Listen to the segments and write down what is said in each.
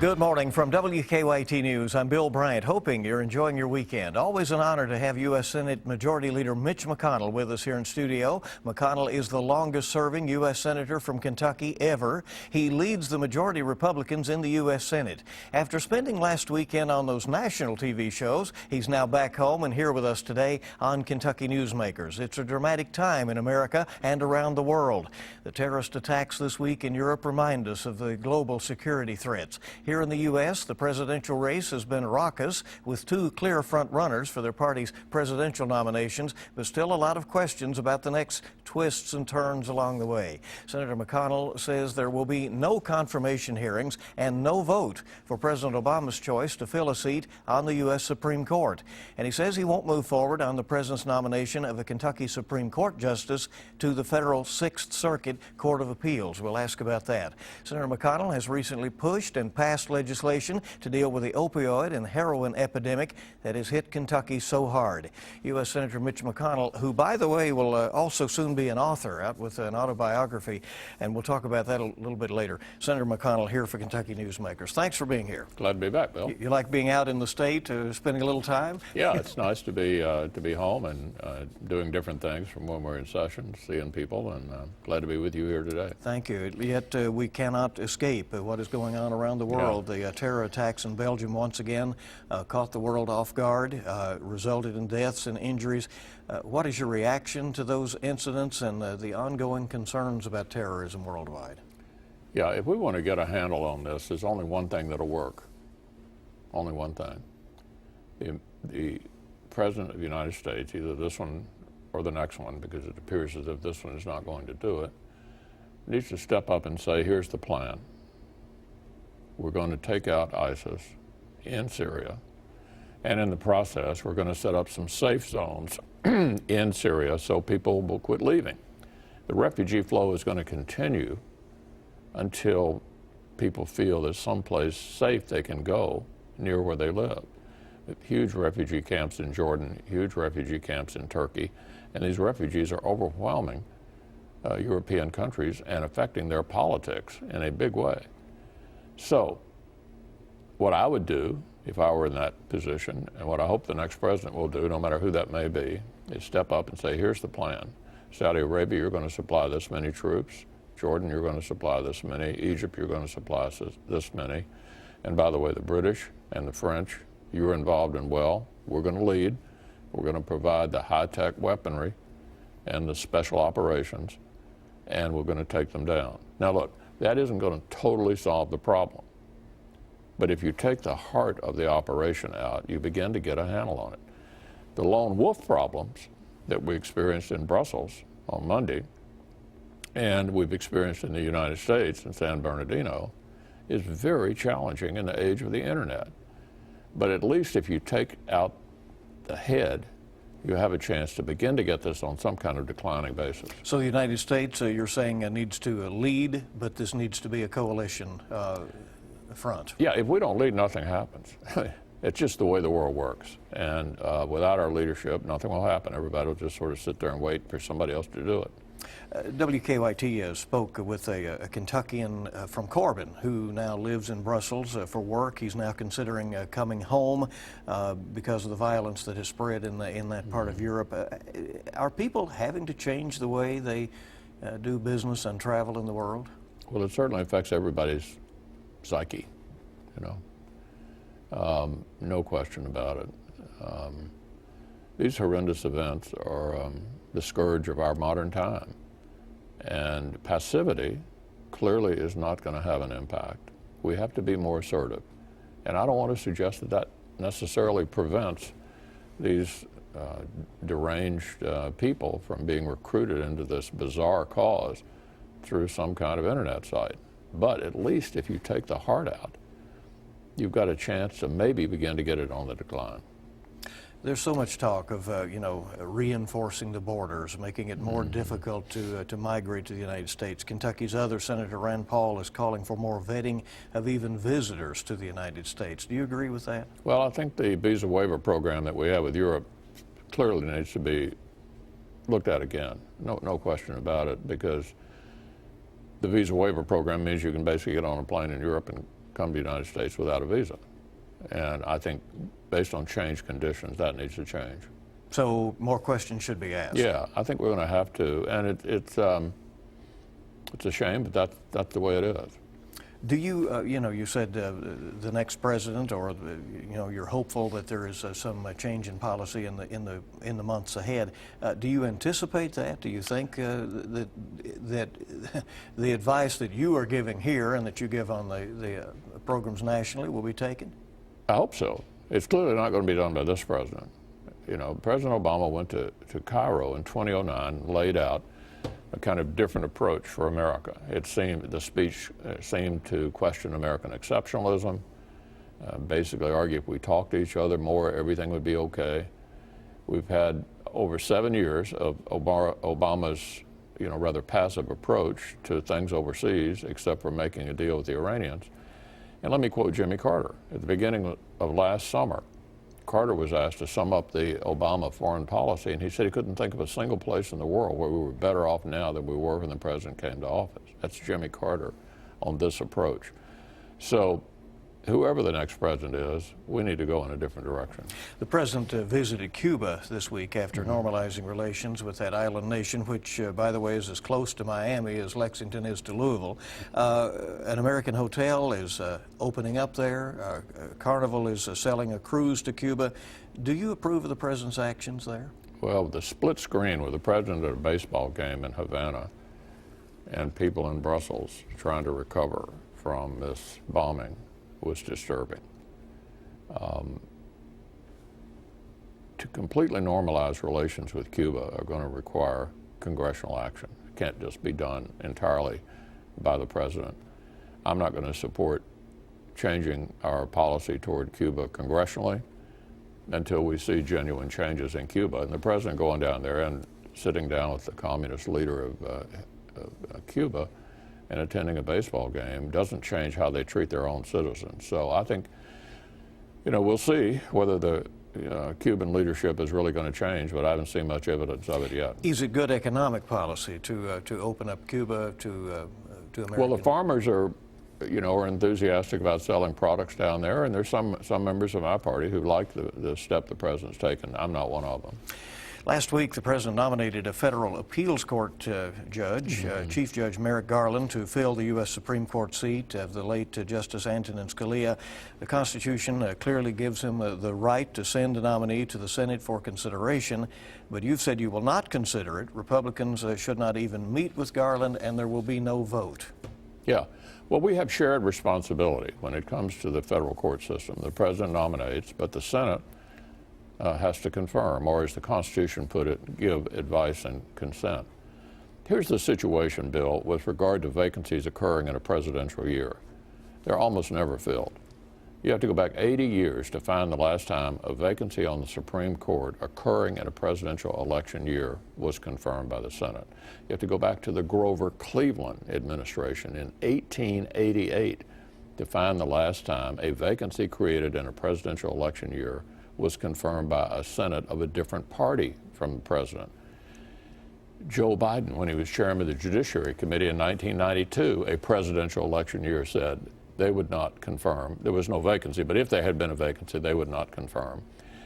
Good morning from WKYT News. I'm Bill Bryant, hoping you're enjoying your weekend. Always an honor to have U.S. Senate Majority Leader Mitch McConnell with us here in studio. McConnell is the longest-serving U.S. Senator from Kentucky ever. He leads the majority Republicans in the U.S. Senate. After spending last weekend on those national TV shows, he's now back home and here with us today on Kentucky Newsmakers. It's a dramatic time in America and around the world. The terrorist attacks this week in Europe remind us of the global security threats. Here in the U.S., the presidential race has been raucous, with two clear front-runners for their party's presidential nominations, but still a lot of questions about the next twists and turns along the way. Senator McConnell says there will be no confirmation hearings and no vote for President Obama's choice to fill a seat on the U.S. Supreme Court. And he says he won't move forward on the president's nomination of a Kentucky Supreme Court justice to the federal Sixth Circuit Court of Appeals. We'll ask about that. Senator McConnell has recently pushed and passed legislation to deal with the opioid and heroin epidemic that has hit Kentucky so hard. U.S. Senator Mitch McConnell, who, by the way, will also soon be an author, out with an autobiography, and we'll talk about that a little bit later. Senator McConnell here for Kentucky Newsmakers. Thanks for being here. Glad to be back, Bill. You like being out in the state, spending a little time? Yeah, it's nice to be home and doing different things from when we're in session, seeing people, and glad to be with you here today. Thank you. Yet we cannot escape what is going on around the world. The terror attacks in Belgium once again caught the world off guard, resulted in deaths and injuries. What is your reaction to those incidents and the ongoing concerns about terrorism worldwide? Yeah, if we want to get a handle on this, there's only one thing that'll work. Only one thing. The President of the United States, either this one or the next one, because it appears as if this one is not going to do it, needs to step up and say, here's the plan. We're going to take out ISIS in Syria, and in the process, we're going to set up some safe zones in Syria so people will quit leaving. The refugee flow is going to continue until people feel there's someplace safe they can go near where they live. Huge refugee camps in Jordan, huge refugee camps in Turkey, and these refugees are overwhelming European countries and affecting their politics in a big way. So what I would do if I were in that position, and what I hope the next president will do, no matter who that may be, is step up and say, here's the plan. Saudi Arabia, you're going to supply this many troops. Jordan, you're going to supply this many. Egypt, you're going to supply this many. And by the way, the British and the French, you're involved in well. We're going to lead. We're going to provide the high-tech weaponry and the special operations, and we're going to take them down. Now look, that isn't going to totally solve the problem. But if you take the heart of the operation out, you begin to get a handle on it. The lone wolf problems that we experienced in Brussels on Monday, and we've experienced in the United States in San Bernardino, is very challenging in the age of the internet. But at least if you take out the head, you have a chance to begin to get this on some kind of declining basis. So the United States, you're saying, needs to lead, but this needs to be a coalition front. Yeah, if we don't lead, nothing happens. It's just the way the world works. And without our leadership, nothing will happen. Everybody will just sort of sit there and wait for somebody else to do it. WKYT spoke with a Kentuckian from Corbin who now lives in Brussels for work. He's now considering coming home because of the violence that has spread in that part of Europe. Are people having to change the way they do business and travel in the world? Well, it certainly affects everybody's psyche, you know. No question about it. These horrendous events are the scourge of our modern time. And passivity clearly is not going to have an impact. We have to be more assertive. And I don't want to suggest that that necessarily prevents these deranged people from being recruited into this bizarre cause through some kind of internet site. But at least if you take the heart out, you've got a chance to maybe begin to get it on the decline. There's so much talk of, reinforcing the borders, making it more difficult to migrate to the United States. Kentucky's other Senator Rand Paul is calling for more vetting of even visitors to the United States. Do you agree with that? Well, I think the visa waiver program that we have with Europe clearly needs to be looked at again. No question about it, because the visa waiver program means you can basically get on a plane in Europe come to the United States without a visa. And I think based on changed conditions, that needs to change. So more questions should be asked. Yeah, I think we're going to have to. And it's a shame, but that's the way it is. Do you, you said the next president, or you're hopeful that there is some change in policy in the months ahead. Do you anticipate that? Do you think that the advice that you are giving here and that you give on the programs nationally will be taken? I hope so. It's clearly not going to be done by this president. President Obama went to Cairo in 2009, laid out a kind of different approach for America. The speech seemed to question American exceptionalism, basically argue if we talk to each other more, everything would be okay. We've had over 7 years of Obama's, rather passive approach to things overseas, except for making a deal with the Iranians. And let me quote Jimmy Carter. At the beginning of last summer, Carter was asked to sum up the Obama foreign policy, and he said he couldn't think of a single place in the world where we were better off now than we were when the president came to office. That's Jimmy Carter on this approach. So whoever the next president is, we need to go in a different direction. The president visited Cuba this week after normalizing relations with that island nation, which, by the way, is as close to Miami as Lexington is to Louisville. An American hotel is opening up there. Carnival is selling a cruise to Cuba. Do you approve of the president's actions there? Well, the split screen with the president at a baseball game in Havana and people in Brussels trying to recover from this bombing was disturbing. To completely normalize relations with Cuba are going to require congressional action. It can't just be done entirely by the president. I'm not going to support changing our policy toward Cuba congressionally until we see genuine changes in Cuba. And the president going down there and sitting down with the communist leader of Cuba and attending a baseball game doesn't change how they treat their own citizens. So I think, we'll see whether the Cuban leadership is really going to change, but I haven't seen much evidence of it yet. Is it good economic policy to open up Cuba to Americans? Well, the farmers are enthusiastic about selling products down there, and there's some members of my party who like the step the president's taken. I'm not one of them. Last week, the president nominated a federal appeals court judge, Chief Judge Merrick Garland, to fill the U.S. Supreme Court seat of the late Justice Antonin Scalia. The Constitution clearly gives him the right to send a nominee to the Senate for consideration, but you've said you will not consider it. Republicans should not even meet with Garland, and there will be no vote. Yeah. Well, we have shared responsibility when it comes to the federal court system. The president nominates, but the Senate has to confirm, or as the Constitution put it, give advice and consent. Here's the situation, Bill, with regard to vacancies occurring in a presidential year. They're almost never filled. You have to go back 80 years to find the last time a vacancy on the Supreme Court occurring in a presidential election year was confirmed by the Senate. You have to go back to the Grover Cleveland administration in 1888 to find the last time a vacancy created in a presidential election year was confirmed by a Senate of a different party from the president. Joe Biden, when he was chairman of the Judiciary Committee in 1992, a presidential election year, said they would not confirm. There was no vacancy, but if there had been a vacancy, they would not confirm.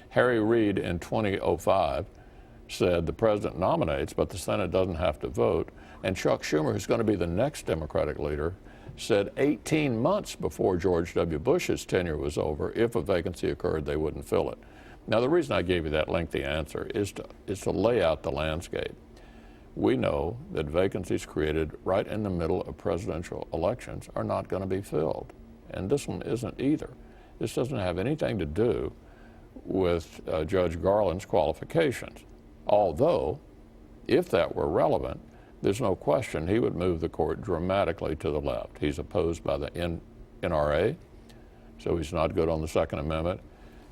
Harry Reid in 2005 said the president nominates, but the Senate doesn't have to vote. And Chuck Schumer, who's going to be the next Democratic leader, said 18 months before George W. Bush's tenure was over, if a vacancy occurred, they wouldn't fill it. Now, the reason I gave you that lengthy answer is to lay out the landscape. We know that vacancies created right in the middle of presidential elections are not going to be filled. And this one isn't either. This doesn't have anything to do with Judge Garland's qualifications. Although, if that were relevant, there's no question he would move the court dramatically to the left. He's opposed by the NRA, so he's not good on the Second Amendment.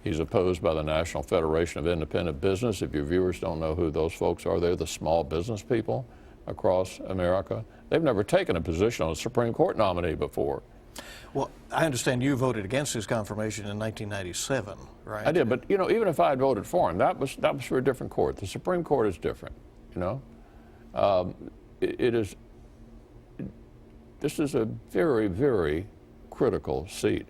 He's opposed by the National Federation of Independent Business. If your viewers don't know who those folks are, they're the small business people across America. They've never taken a position on a Supreme Court nominee before. Well, I understand you voted against his confirmation in 1997, right? I did, but even if I had voted for him, that was for a different court. The Supreme Court is different, This is a very, very critical seat.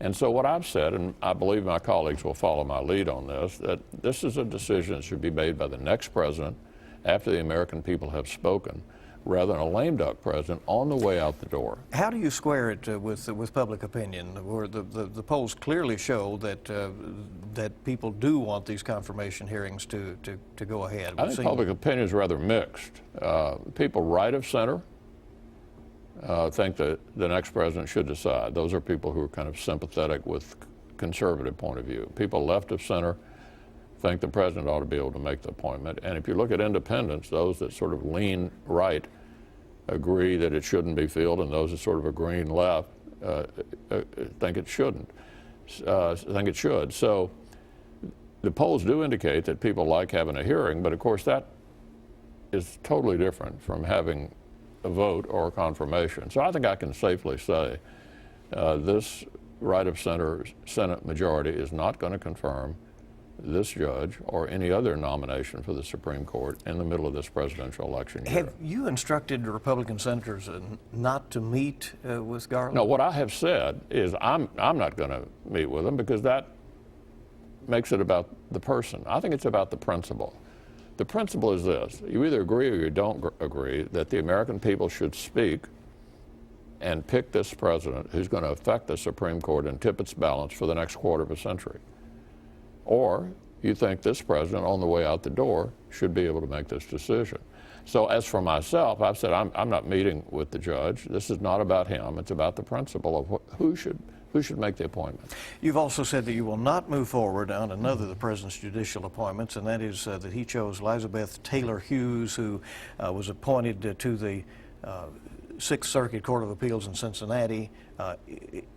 And so what I've said, and I believe my colleagues will follow my lead on this, that this is a decision that should be made by the next president after the American people have spoken, rather than a lame duck president on the way out the door. How do you square it with public opinion, where the polls clearly show that that people do want these confirmation hearings to go ahead? I think public opinion is rather mixed. People right of center think that the next president should decide. Those are people who are kind of sympathetic with conservative point of view. People left of center think the president ought to be able to make the appointment. And if you look at independents, those that sort of lean right agree that it shouldn't be filled, and those that sort of agree left think it shouldn't. Think it should. So the polls do indicate that people like having a hearing, but of course that is totally different from having a vote or a confirmation. So I think I can safely say this right of center Senate majority is not going to confirm this judge or any other nomination for the Supreme Court in the middle of this presidential election year. Have you instructed Republican senators not to meet with Garland? No, what I have said is I'm not going to meet with him, because that makes it about the person. I think it's about the principle. The principle is this: you either agree or you don't agree that the American people should speak and pick this president who's going to affect the Supreme Court and tip its balance for the next quarter of a century. Or you think this president on the way out the door should be able to make this decision. So as for myself, I've said I'm not meeting with the judge. This is not about him. It's about the principle of who should make the appointment. You've also said that you will not move forward on another of the president's judicial appointments, and that is that he chose Elizabeth Taylor Hughes, who was appointed to the Sixth Circuit Court of Appeals in Cincinnati.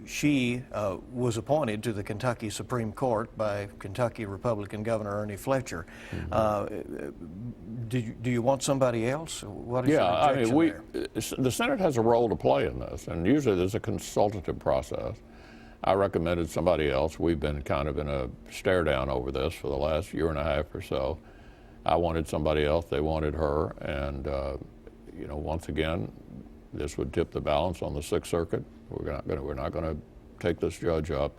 She was appointed to the Kentucky Supreme Court by Kentucky Republican Governor Ernie Fletcher. Do you want somebody else? What is your objection there? The Senate has a role to play in this, and usually there's a consultative process. I recommended somebody else. We've been kind of in a stare down over this for the last year and a half or so. I wanted somebody else. They wanted her, and you know, once again, this would tip the balance on the Sixth Circuit. We're not going to take this judge up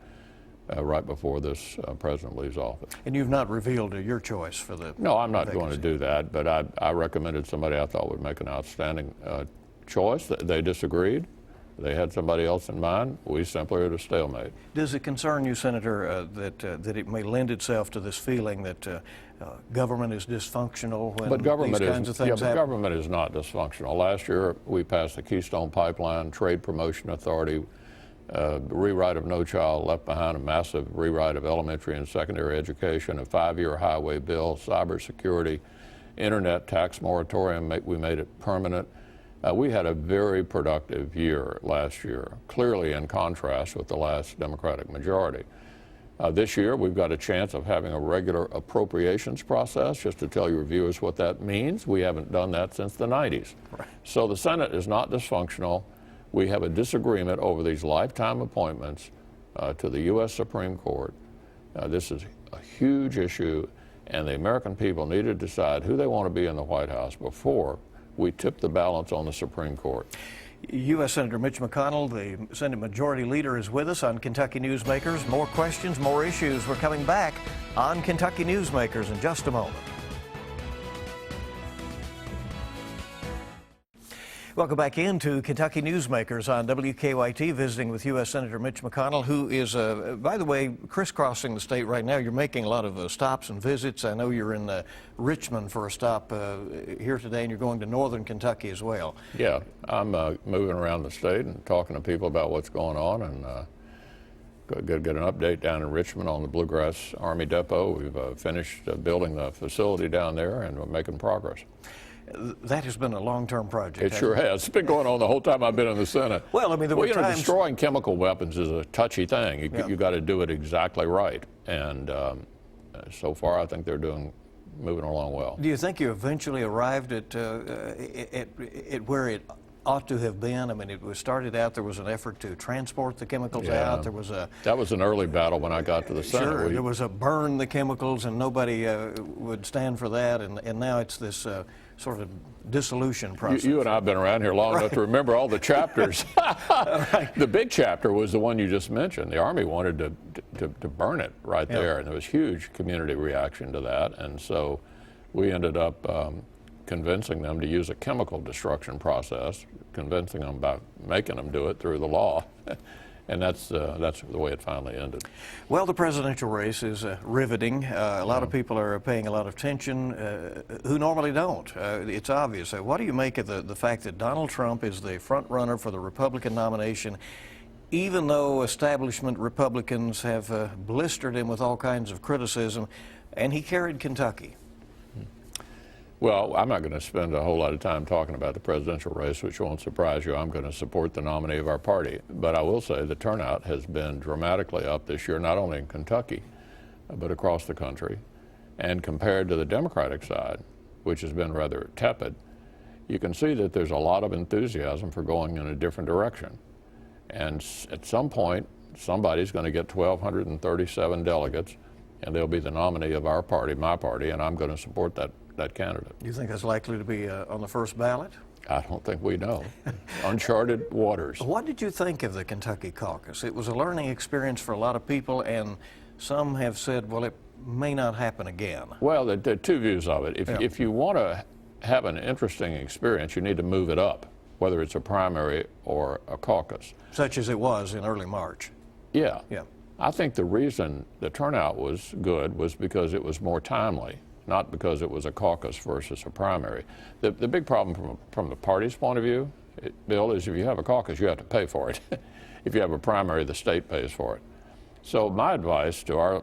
right before this president leaves office. And you've not revealed your choice for the No, I'm not vacancy. going to do that, but I recommended somebody I thought would make an outstanding choice. They disagreed. They had somebody else in mind. We simply are at a stalemate. Does it concern you, Senator, that it may lend itself to this feeling that government is dysfunctional when these kinds of things happen? But government is not dysfunctional. Last year, we passed the Keystone Pipeline, Trade Promotion Authority, rewrite of No Child Left Behind, a massive rewrite of elementary and secondary education, a 5-year highway bill, cybersecurity, internet tax moratorium. We made it permanent. We had a very productive year last year, clearly in contrast with the last Democratic majority. This year, we've got a chance of having a regular appropriations process. Just to tell your viewers what that means, we haven't done that since the 90s. Right. So the Senate is not dysfunctional. We have a disagreement over these lifetime appointments to the U.S. Supreme Court. This is a huge issue, and the American people need to decide who they want to be in the White House before we tip the balance on the Supreme Court. U.S. Senator Mitch McConnell, the Senate Majority Leader, is with us on Kentucky Newsmakers. More questions, more issues. We're coming back on Kentucky Newsmakers in just a moment. Welcome back into Kentucky Newsmakers on WKYT, visiting with U.S. Senator Mitch McConnell, who is, by the way, crisscrossing the state right now. You're making a lot of stops and visits. I know you're in Richmond for a stop here today, and you're going to northern Kentucky as well. Yeah, I'm moving around the state and talking to people about what's going on, and get an update down in Richmond on the Bluegrass Army Depot. We've finished building the facility down there, and we're making progress. That has been a long-term project. It sure has. It's been going on the whole time I've been in the Senate. Well, I mean, there were times... destroying chemical weapons is a touchy thing. You got to do it exactly right. And so far, I think they're moving along well. Do you think you eventually arrived at where it ought to have been? I mean, it was started out, there was an effort to transport the chemicals Yeah. out. There was a... That was an early battle when I got to the Senate. Sure, there was a burn the chemicals, and nobody would stand for that, and now it's this sort of dissolution process. You and I have been around here long enough to remember all the chapters. The big chapter was the one you just mentioned. The Army wanted to burn it right there, and there was huge community reaction to that, and so we ended up convincing them to use a chemical destruction process, convincing them about making them do it through the law. And that's the way it finally ended. Well, the presidential race is riveting. A lot of people are paying a lot of attention who normally don't. It's obvious. What do you make of the fact that Donald Trump is the front runner for the Republican nomination, even though establishment Republicans have blistered him with all kinds of criticism, and he carried Kentucky? Well, I'm not going to spend a whole lot of time talking about the presidential race, which won't surprise you. I'm going to support the nominee of our party. But I will say the turnout has been dramatically up this year, not only in Kentucky, but across the country. And compared to the Democratic side, which has been rather tepid, you can see that there's a lot of enthusiasm for going in a different direction. And at some point, somebody's going to get 1,237 delegates, and they'll be the nominee of our party, my party, and I'm going to support that candidate. Do you think that's likely to be on the first ballot? I don't think we know. Uncharted waters. What did you think of the Kentucky caucus? It was a learning experience for a lot of people, and some have said, well, it may not happen again. Well, there are two views of it. If you want to have an interesting experience, you need to move it up, whether it's a primary or a caucus. Such as it was in early March. Yeah. Yeah. I think the reason the turnout was good was because it was more timely, not because it was a caucus versus a primary. The big problem from the party's point of view, Bill, is if you have a caucus, you have to pay for it. If you have a primary, the state pays for it. So my advice to our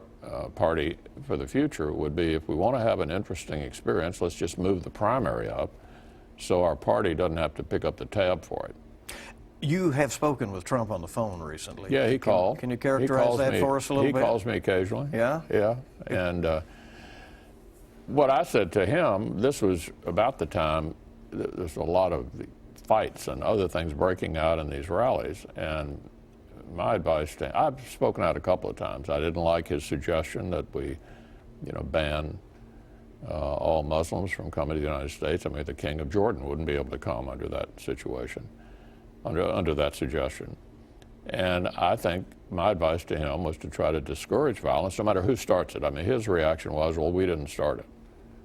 party for the future would be, if we want to have an interesting experience, let's just move the primary up so our party doesn't have to pick up the tab for it. You have spoken with Trump on the phone recently. Yeah, he called. Can you characterize that for us a little bit? He calls me occasionally. Yeah? Yeah. And what I said to him, this was about the time there's a lot of fights and other things breaking out in these rallies. And my advice to him, I've spoken out a couple of times. I didn't like his suggestion that we, ban all Muslims from coming to the United States. I mean, the King of Jordan wouldn't be able to come under that situation, under that suggestion. And I think my advice to him was to try to discourage violence, no matter who starts it. I mean, his reaction was, well, we didn't start it.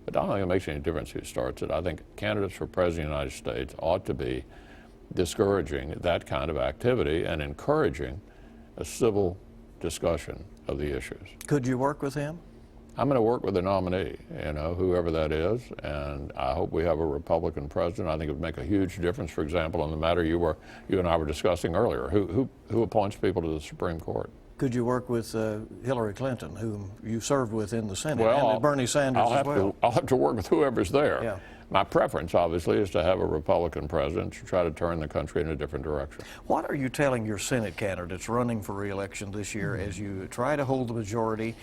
But I don't think it makes any difference who starts it. I think candidates for President of the United States ought to be discouraging that kind of activity and encouraging a civil discussion of the issues. Could you work with him? I'm going to work with the nominee, whoever that is, and I hope we have a Republican president. I think it would make a huge difference, for example, on the matter you and I were discussing earlier. Who appoints people to the Supreme Court? Could you work with Hillary Clinton, whom you served with in the Senate, well, and Bernie Sanders as well? I'll have to work with whoever's there. Yeah. My preference, obviously, is to have a Republican president to try to turn the country in a different direction. What are you telling your Senate candidates running for re-election this year as you try to hold the majority,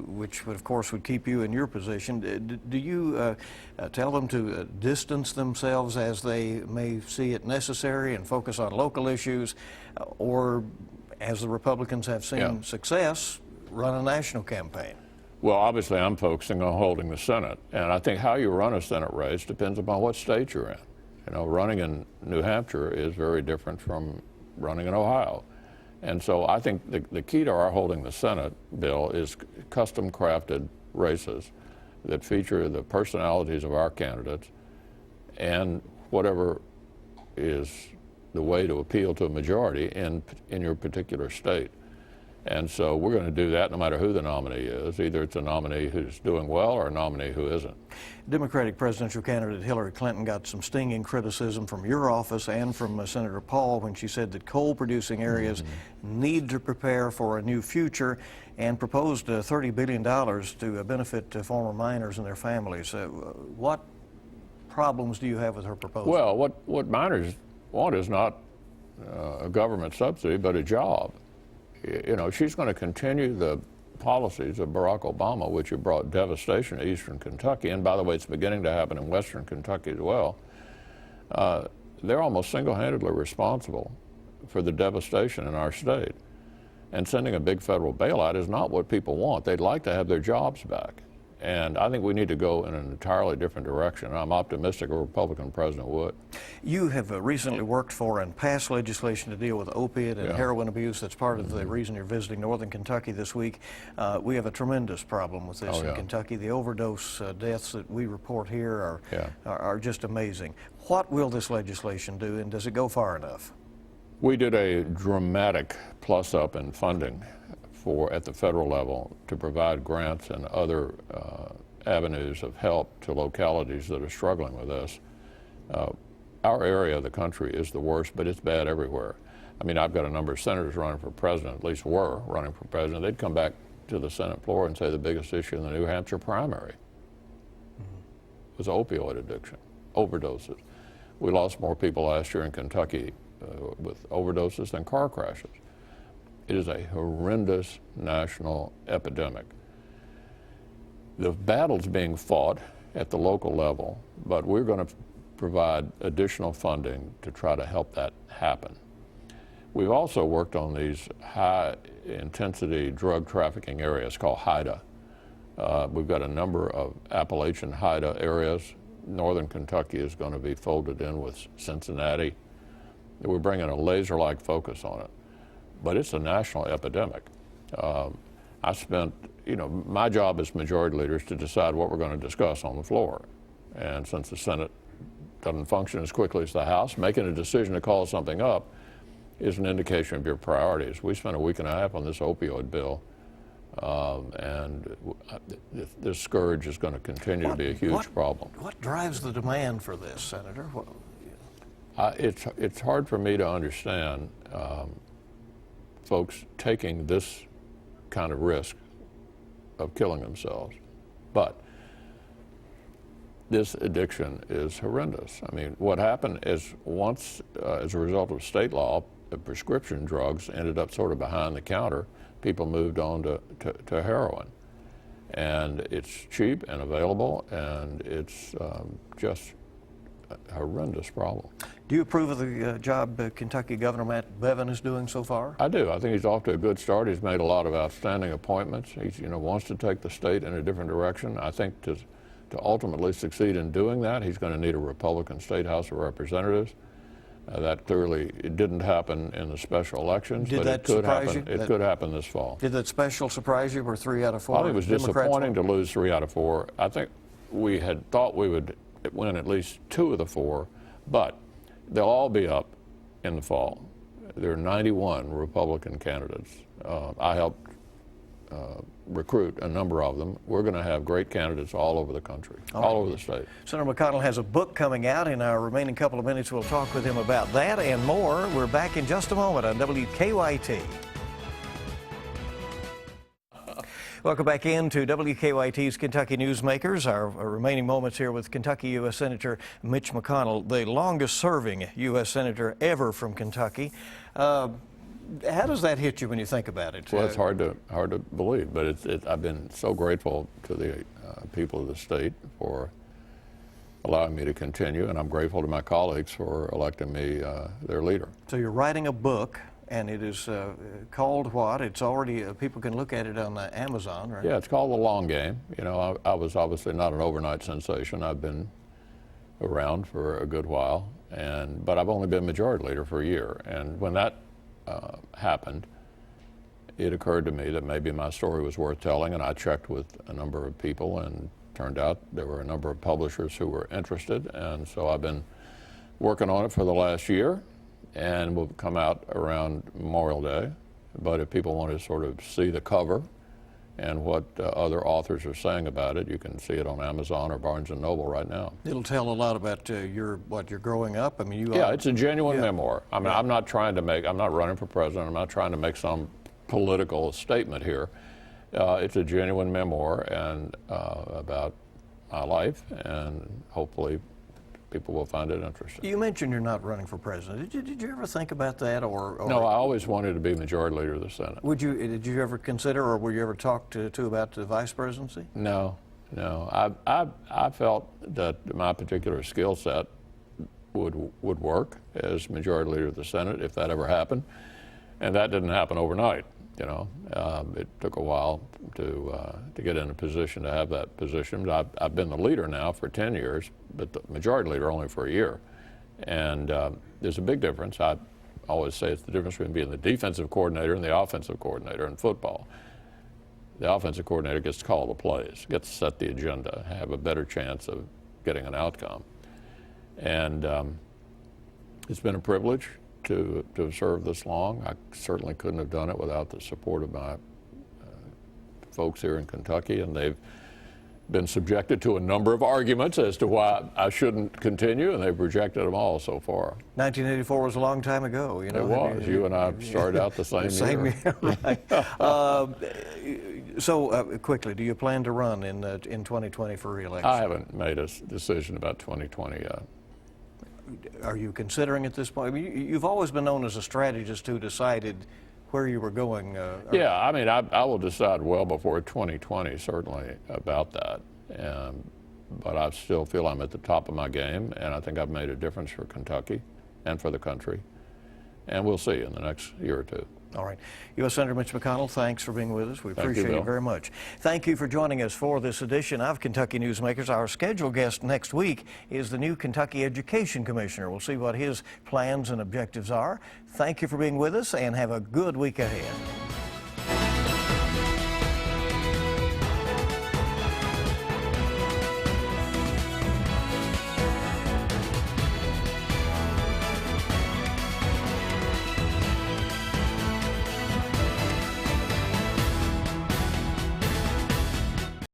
which of course would keep you in your position? Do you tell them to distance themselves as they may see it necessary and focus on local issues, or, as the Republicans have seen success, run a national campaign? Well, obviously, I'm focusing on holding the Senate, and I think how you run a Senate race depends upon what state you're in. Running in New Hampshire is very different from running in Ohio. And so I think the key to our holding the Senate, Bill, is custom-crafted races that feature the personalities of our candidates and whatever is the way to appeal to a majority in your particular state. And so we're going to do that no matter who the nominee is. Either it's a nominee who's doing well or a nominee who isn't. Democratic presidential candidate Hillary Clinton got some stinging criticism from your office and from Senator Paul when she said that coal-producing areas need to prepare for a new future, and proposed $30 billion to benefit former miners and their families. What problems do you have with her proposal? Well, what miners want is not a government subsidy, but a job. She's going to continue the policies of Barack Obama, which have brought devastation to eastern Kentucky, and by the way, it's beginning to happen in western Kentucky as well. they're almost single-handedly responsible for the devastation in our state. And sending a big federal bailout is not what people want. They'd like to have their jobs back. And I think we need to go in an entirely different direction. I'm optimistic a Republican president would. You have recently worked for and passed legislation to deal with opiate and heroin abuse. That's part of the reason you're visiting northern Kentucky this week. We have a tremendous problem with this in Kentucky. The overdose deaths that we report here are just amazing. What will this legislation do, and does it go far enough? We did a dramatic plus-up in funding at the federal level to provide grants and other avenues of help to localities that are struggling with this. Our area of the country is the worst, but it's bad everywhere. I mean, I've got a number of senators running for president, at least were running for president. They'd come back to the Senate floor and say the biggest issue in the New Hampshire primary was opioid addiction, overdoses. We lost more people last year in Kentucky with overdoses than car crashes. It is a horrendous national epidemic. The battle's being fought at the local level, but we're going to provide additional funding to try to help that happen. We've also worked on these high-intensity drug trafficking areas called HIDA. We've got a number of Appalachian HIDA areas. Northern Kentucky is going to be folded in with Cincinnati. We're bringing a laser-like focus on it. But it's a national epidemic. I spent, my job as majority leader is to decide what we're going to discuss on the floor. And since the Senate doesn't function as quickly as the House, making a decision to call something up is an indication of your priorities. We spent a week and a half on this opioid bill, and this scourge is going to continue to be a huge problem. What drives the demand for this, Senator? It's hard for me to understand folks taking this kind of risk of killing themselves. But this addiction is horrendous. I mean, what happened is once, as a result of state law, the prescription drugs ended up sort of behind the counter. People moved on to heroin. And it's cheap and available, and it's just a horrendous problem. Do you approve of the job Kentucky Governor Matt Bevin is doing so far? I do. I think he's off to a good start. He's made a lot of outstanding appointments. He wants to take the state in a different direction. I think to ultimately succeed in doing that, he's going to need a Republican state House of Representatives. That clearly it didn't happen in the special elections, but it could happen. It could happen this fall. Did that special surprise you? Were 3 out of 4? I think it was disappointing to lose 3 out of 4. I think we had thought we would win at least 2 of the 4, but they'll all be up in the fall. There are 91 Republican candidates. I helped recruit a number of them. We're going to have great candidates all over the country, all over the state. Senator McConnell has a book coming out. In our remaining couple of minutes, we'll talk with him about that and more. We're back in just a moment on WKYT. Welcome back into WKYT's Kentucky Newsmakers. Our remaining moments here with Kentucky U.S. Senator Mitch McConnell, the longest-serving U.S. Senator ever from Kentucky. How does that hit you when you think about it? Well, it's hard to believe, but I've been so grateful to the people of the state for allowing me to continue, and I'm grateful to my colleagues for electing me their leader. So you're writing a book. And it is called what? It's already, people can look at it on Amazon, right? Yeah, it's called The Long Game. I was obviously not an overnight sensation. I've been around for a good while, but I've only been majority leader for a year. And when that happened, it occurred to me that maybe my story was worth telling, and I checked with a number of people, and turned out there were a number of publishers who were interested, and so I've been working on it for the last year. And will come out around Memorial Day. But if people want to sort of see the cover and what other authors are saying about it, you can see it on Amazon or Barnes & Noble right now. It'll tell a lot about your growing up. I mean, it's a genuine memoir. I mean, I'm not running for president. I'm not trying to make some political statement here. It's a genuine memoir and about my life, and hopefully people will find it interesting. You mentioned you're not running for president. Did you ever think about that, or? No, I always wanted to be majority leader of the Senate. Did you ever consider, or were you ever talked to about the vice presidency? No. I felt that my particular skill set would work as Majority Leader of the Senate if that ever happened. And that didn't happen overnight. You know, it took a while to get in a position to have that position. I've been the leader now for 10 years, but the Majority Leader only for a year. And there's a big difference. I always say it's the difference between being the defensive coordinator and the offensive coordinator in football. The offensive coordinator gets to call the plays, gets to set the agenda, have a better chance of getting an outcome. And it's been a privilege to have served this long. I certainly couldn't have done it without the support of my folks here in Kentucky, and they've been subjected to a number of arguments as to why I shouldn't continue, and they've rejected them all so far. 1984 was a long time ago, you know. It was. You and I started out the same year. Right. So, quickly, do you plan to run in 2020 for re-election? I haven't made a decision about 2020 yet. Are you considering at this point? I mean, you've always been known as a strategist who decided where you were going. Yeah, I mean, I will decide well before 2020, certainly, about that. But I still feel I'm at the top of my game, and I think I've made a difference for Kentucky and for the country. And we'll see in the next year or two. All right. U.S. Senator Mitch McConnell, thanks for being with us. We appreciate it very much. Thank you for joining us for this edition of Kentucky Newsmakers. Our scheduled guest next week is the new Kentucky Education Commissioner. We'll see what his plans and objectives are. Thank you for being with us, and have a good week ahead.